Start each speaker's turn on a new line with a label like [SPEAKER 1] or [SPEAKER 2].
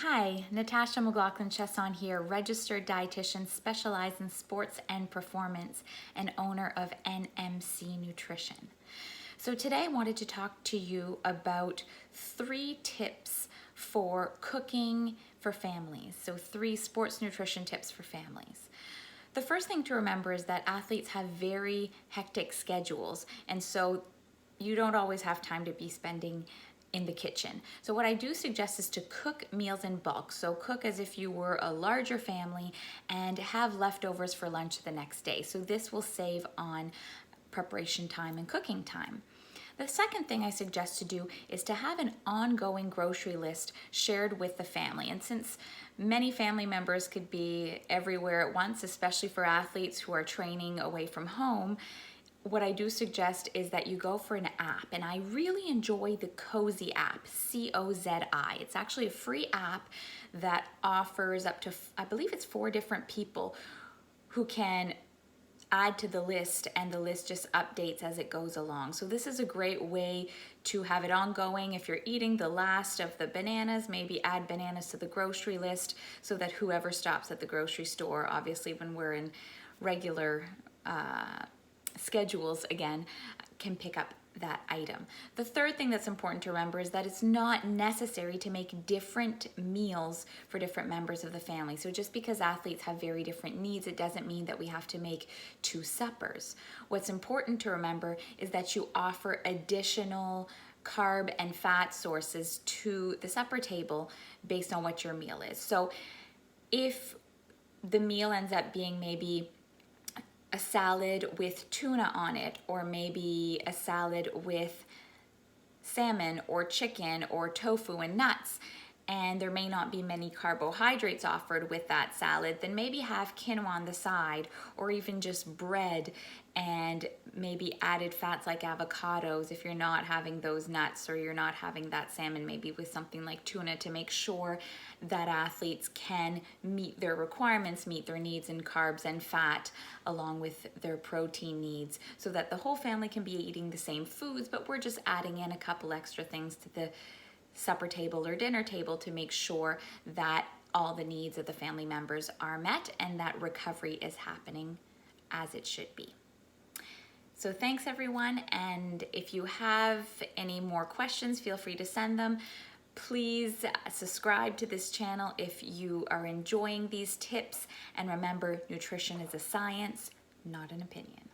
[SPEAKER 1] Hi, Natasha McLaughlin-Chaisson here, registered dietitian specialized in sports and performance and owner of NMC Nutrition. So today I wanted to talk to you about 3 tips for cooking for families. So 3 sports nutrition tips for families. The first thing to remember is that athletes have very hectic schedules, and so you don't always have time to be spending in the kitchen. So what I do suggest is to cook meals in bulk. So cook as if you were a larger family and have leftovers for lunch the next day. So this will save on preparation time and cooking time. The second thing I suggest to do is to have an ongoing grocery list shared with the family. And since many family members could be everywhere at once, especially for athletes who are training away from home, what I do suggest is that you go for an app, and I really enjoy the Cozi app, C-O-Z-I. It's actually a free app that offers up to, I believe it's 4 different people who can add to the list, and the list just updates as it goes along. So this is a great way to have it ongoing. If you're eating the last of the bananas, maybe add bananas to the grocery list so that whoever stops at the grocery store, obviously when we're in regular schedules again, can pick up that item. The third thing that's important to remember is that it's not necessary to make different meals for different members of the family. So just because athletes have very different needs, it doesn't mean that we have to make 2 suppers. What's important to remember is that you offer additional carb and fat sources to the supper table based on what your meal is. So if the meal ends up being maybe a salad with tuna on it, or maybe a salad with salmon or chicken or tofu and nuts, and there may not be many carbohydrates offered with that salad, then maybe have quinoa on the side, or even just bread and maybe added fats like avocados if you're not having those nuts, or you're not having that salmon, maybe with something like tuna, to make sure that athletes can meet their requirements, meet their needs in carbs and fat along with their protein needs, so that the whole family can be eating the same foods, but we're just adding in a couple extra things to the supper table or dinner table to make sure that all the needs of the family members are met and that recovery is happening as it should be. So thanks everyone, and if you have any more questions, feel free to send them. Please subscribe to this channel if you are enjoying these tips, and remember, nutrition is a science, not an opinion.